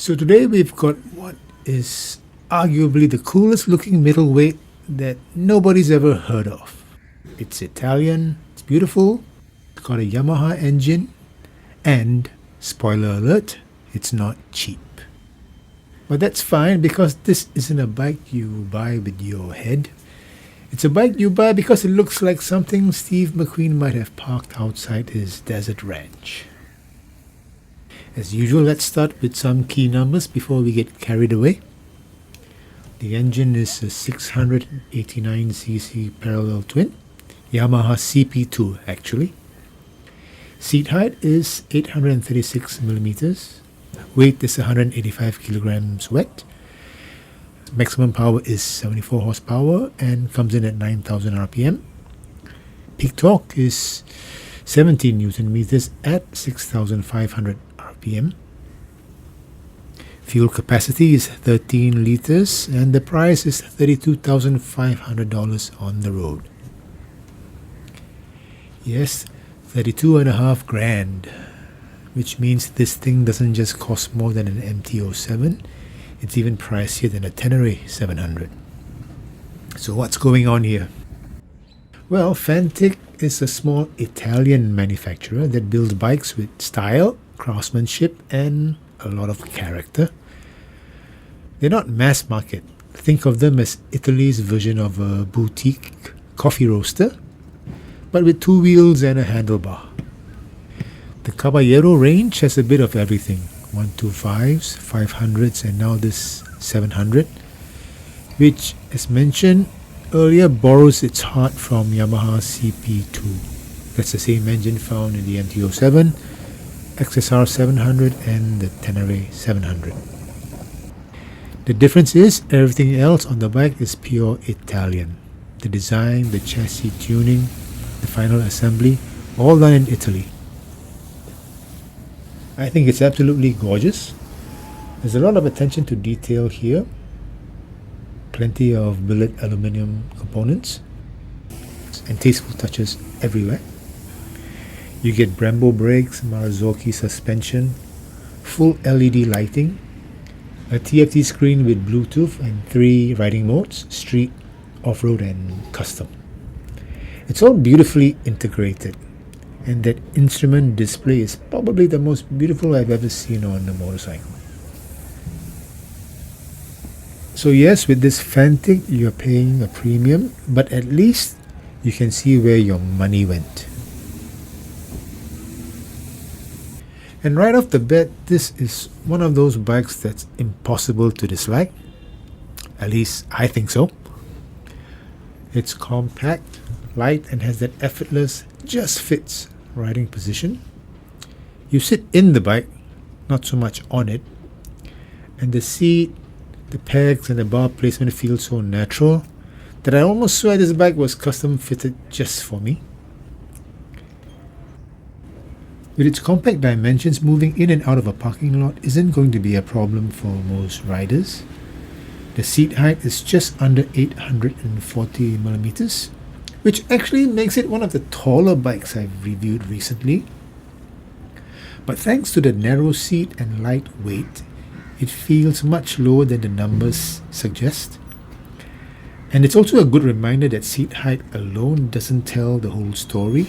So today we've got what is arguably the coolest looking middleweight that nobody's ever heard of. It's Italian, it's beautiful, it's got a Yamaha engine, and, spoiler alert, it's not cheap. But that's fine because this isn't a bike you buy with your head. It's a bike you buy because it looks like something Steve McQueen might have parked outside his desert ranch. As usual, let's start with some key numbers before we get carried away. The engine is a 689cc parallel twin, Yamaha CP2 actually. Seat height is 836 millimeters. Weight is 185 kilograms wet. Maximum power is 74 horsepower and comes in at 9,000 RPM. Peak torque is 17 Newton meters at 6,500 RPM. Fuel capacity is 13 liters and the price is $32,500 on the road. Yes, 32.5 grand, which means this thing doesn't just cost more than an MT-07, it's even pricier than a Tenere 700. So what's going on here? Well, Fantic is a small Italian manufacturer that builds bikes with style, craftsmanship and a lot of character. They're not mass market. Think of them as Italy's version of a boutique coffee roaster, but with two wheels and a handlebar. The Caballero range has a bit of everything. 125s, 500s and now this 700, which as mentioned earlier borrows its heart from Yamaha CP2. That's the same engine found in the MT-07, XSR 700 and the Tenere 700. The difference is everything else on the bike is pure Italian. The design, the chassis tuning, the final assembly, all done in Italy. I think it's absolutely gorgeous. There's a lot of attention to detail here. Plenty of billet aluminium components and tasteful touches everywhere. You get Brembo brakes, Marzocchi suspension, full LED lighting, a TFT screen with Bluetooth and 3 riding modes, street, off-road and custom. It's all beautifully integrated, and that instrument display is probably the most beautiful I've ever seen on a motorcycle. So yes, with this Fantic you're paying a premium, but at least you can see where your money went. And right off the bat, this is one of those bikes that's impossible to dislike. At least I think so. It's compact, light and has that effortless, just fits riding position. You sit in the bike, not so much on it, and the seat, the pegs and the bar placement feel so natural that I almost swear this bike was custom fitted just for me. With its compact dimensions, moving in and out of a parking lot isn't going to be a problem for most riders. The seat height is just under 840 millimeters, which actually makes it one of the taller bikes I've reviewed recently. But thanks to the narrow seat and light weight, it feels much lower than the numbers suggest. And it's also a good reminder that seat height alone doesn't tell the whole story.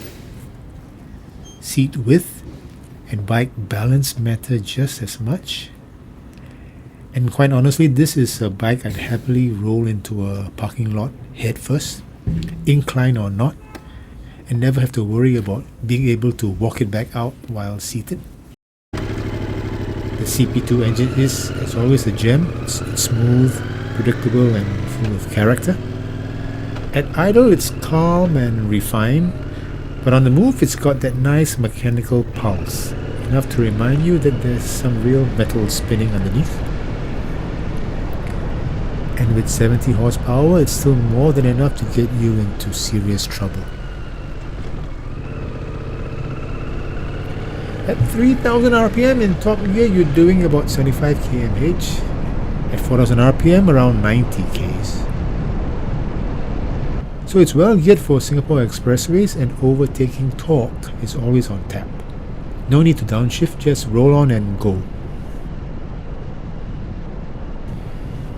Seat width and bike balance matter just as much. And quite honestly, this is a bike I'd happily roll into a parking lot head first, incline or not, and never have to worry about being able to walk it back out while seated. The CP2 engine is, as always, a gem. It's smooth, predictable and full of character. At idle it's calm and refined, but on the move it's got that nice mechanical pulse, enough to remind you that there's some real metal spinning underneath. And with 70 horsepower, it's still more than enough to get you into serious trouble. At 3000 RPM in top gear, you're doing about 75 km/h. At 4000 RPM, around 90 km/h. So it's well geared for Singapore expressways, and overtaking torque is always on tap. No need to downshift, just roll on and go.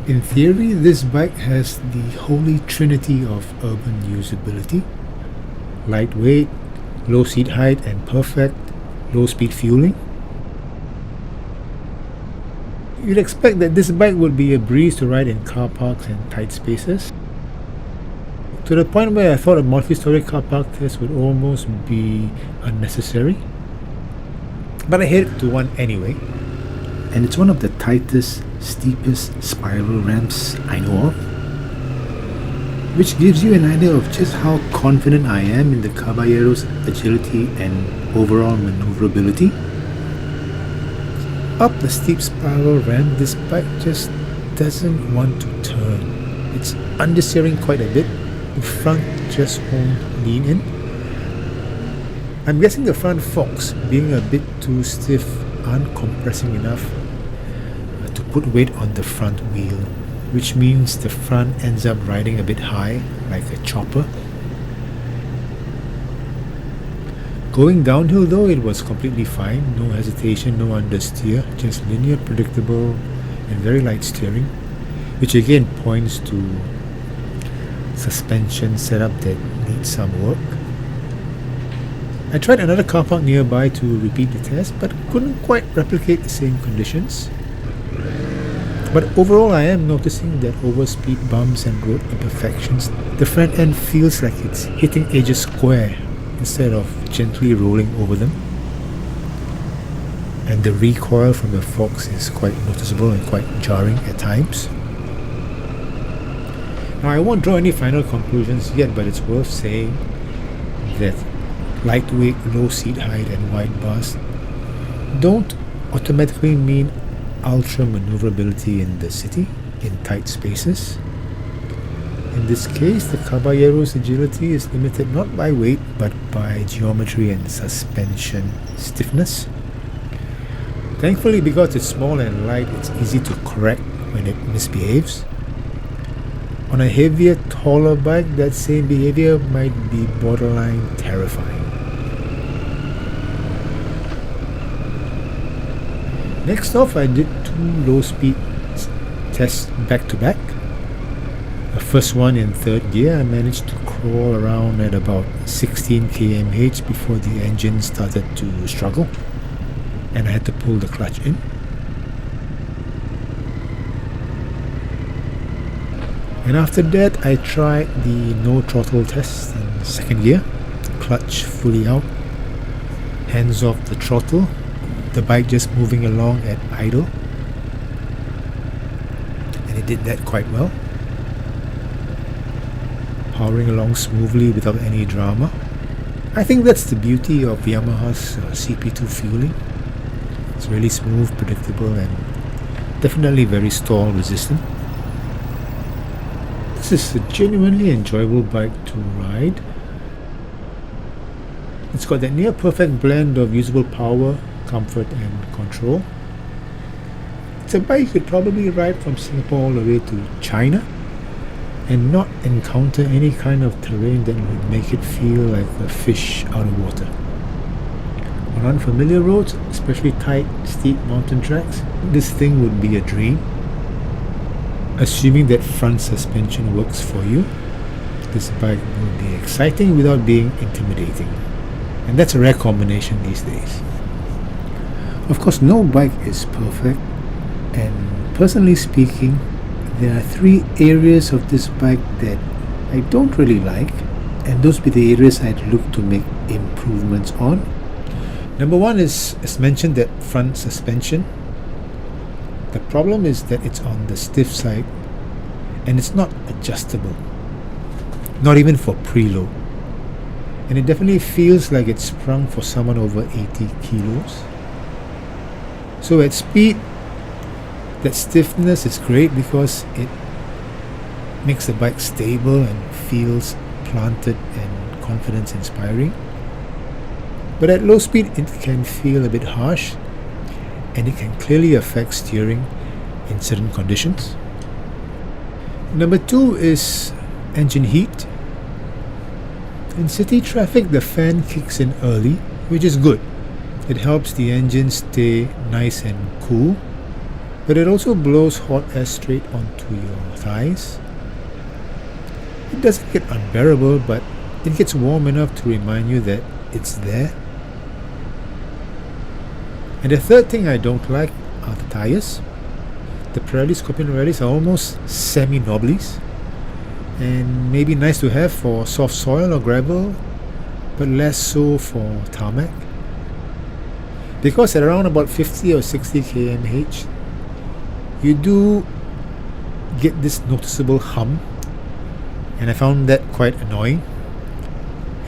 In theory, this bike has the holy trinity of urban usability: lightweight, low seat height, and perfect low-speed fueling. You'd expect that this bike would be a breeze to ride in car parks and tight spaces, to the point where I thought a multi-story car park test would almost be unnecessary. But I headed to one anyway, and it's one of the tightest, steepest spiral ramps I know of, which gives you an idea of just how confident I am in the Caballero's agility and overall maneuverability. Up the steep spiral ramp, this bike just doesn't want to turn. It's understeering quite a bit. The front just won't lean in. I'm guessing the front forks, being a bit too stiff, aren't compressing enough to put weight on the front wheel, which means the front ends up riding a bit high, like a chopper. Going downhill though, it was completely fine. No hesitation, no understeer, just linear, predictable, and very light steering, which again points to suspension setup that needs some work. I tried another car park nearby to repeat the test, but couldn't quite replicate the same conditions. But overall, I am noticing that over speed bumps and road imperfections, the front end feels like it's hitting edges square instead of gently rolling over them. And the recoil from the forks is quite noticeable and quite jarring at times. Now, I won't draw any final conclusions yet, but it's worth saying that lightweight, low seat height, and wide bars don't automatically mean ultra maneuverability in the city, in tight spaces. In this case, the Caballero's agility is limited not by weight, but by geometry and suspension stiffness. Thankfully, because it's small and light, it's easy to correct when it misbehaves. On a heavier, taller bike, that same behavior might be borderline terrifying. Next off, I did 2 low-speed tests back-to-back. The first one in 3rd gear, I managed to crawl around at about 16 km/h before the engine started to struggle, and I had to pull the clutch in. And after that, I tried the no throttle test in 2nd gear, clutch fully out, hands off the throttle, the bike just moving along at idle, and it did that quite well, powering along smoothly without any drama. I think that's the beauty of Yamaha's CP2 fueling. It's really smooth, predictable, and definitely very stall resistant. This is a genuinely enjoyable bike to ride. It's got that near perfect blend of usable power, comfort, and control. It's a bike you could probably ride from Singapore all the way to China and not encounter any kind of terrain that would make it feel like a fish out of water. On unfamiliar roads, especially tight, steep mountain tracks, this thing would be a dream. Assuming that front suspension works for you, this bike will be exciting without being intimidating. And that's a rare combination these days. Of course, no bike is perfect, and personally speaking, there are 3 areas of this bike that I don't really like, and those be the areas I'd look to make improvements on. Number 1 is, as mentioned, that front suspension. The problem is that it's on the stiff side, and it's not adjustable, not even for preload. And it definitely feels like it's sprung for someone over 80 kilos. So at speed, that stiffness is great because it makes the bike stable and feels planted and confidence inspiring. But at low speed, it can feel a bit harsh, and it can clearly affect steering in certain conditions. Number 2 is engine heat. In city traffic, the fan kicks in early, which is good. It helps the engine stay nice and cool. but it also blows hot air straight onto your thighs. It doesn't get unbearable, but it gets warm enough to remind you that it's there. And the third thing I don't like are the tires. The Pirelli Scorpion Rallies are almost semi-knobblies, and maybe nice to have for soft soil or gravel, but less so for tarmac. Because at around about 50 or 60 km/h, you do get this noticeable hum, and I found that quite annoying.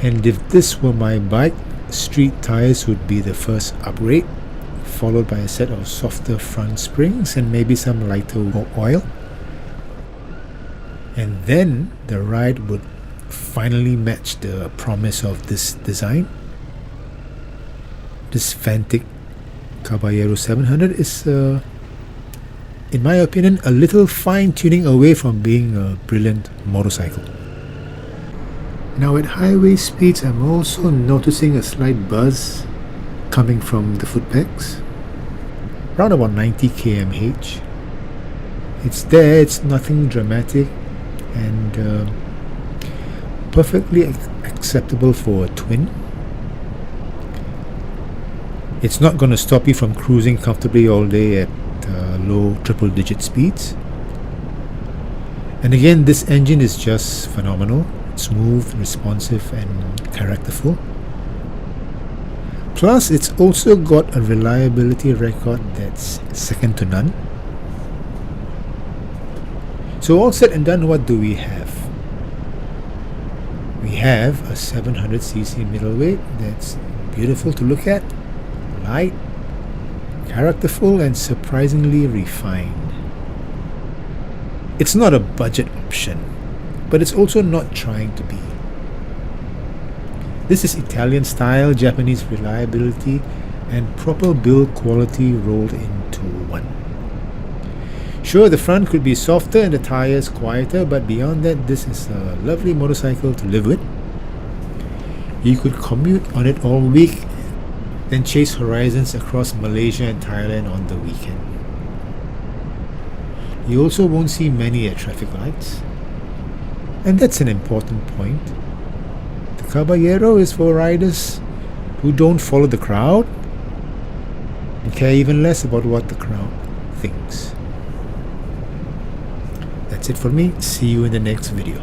And if this were my bike, street tires would be the first upgrade, followed by a set of softer front springs and maybe some lighter oil. And then the ride would finally match the promise of this design. This Fantic Caballero 700 is, in my opinion, a little fine-tuning away from being a brilliant motorcycle. Now at highway speeds, I'm also noticing a slight buzz coming from the foot pegs, around about 90 km/h. It's there, it's nothing dramatic, and perfectly acceptable for a twin. It's not going to stop you from cruising comfortably all day at low triple-digit speeds. And again, this engine is just phenomenal. Smooth, responsive, and characterful. Plus, it's also got a reliability record that's second to none. So all said and done, what do we have? We have a 700cc middleweight that's beautiful to look at, light, characterful, and surprisingly refined. It's not a budget option, but it's also not trying to be. This is Italian style, Japanese reliability, and proper build quality rolled into one. Sure, the front could be softer and the tires quieter, but beyond that, this is a lovely motorcycle to live with. You could commute on it all week, then chase horizons across Malaysia and Thailand on the weekend. You also won't see many at traffic lights, and that's an important point. The Caballero is for riders who don't follow the crowd and care even less about what the crowd thinks. That's it for me. See you in the next video.